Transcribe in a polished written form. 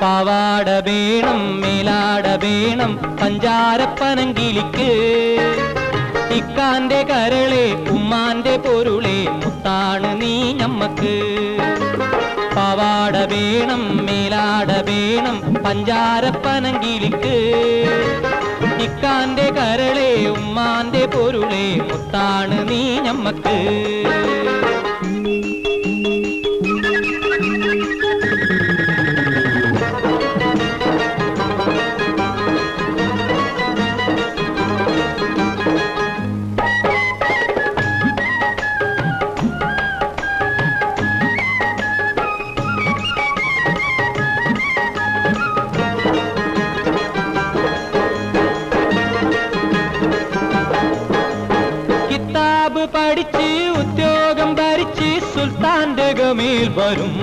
പാവാട വേണം മേലാട വേണം പഞ്ചാരപ്പനങ്കിളിക്ക് ഇക്കാന്റെ കരളെ ഉമ്മാന്റെ പൊരുളെ മുത്താണ് നീ ഞമ്മക്ക് പാവാട വേണം മേലാട വേണം പഞ്ചാരപ്പനങ്കിളിക്ക് ഇക്കാന്റെ കരളെ ഉമ്മാന്റെ പൊരുളെ മുത്താണ് നീ ഞമ്മക്ക് പഠിച്ച് ഉദ്യോഗം ഭരിച്ച് സുൽത്താന്റെ ഗമയിൽ വരും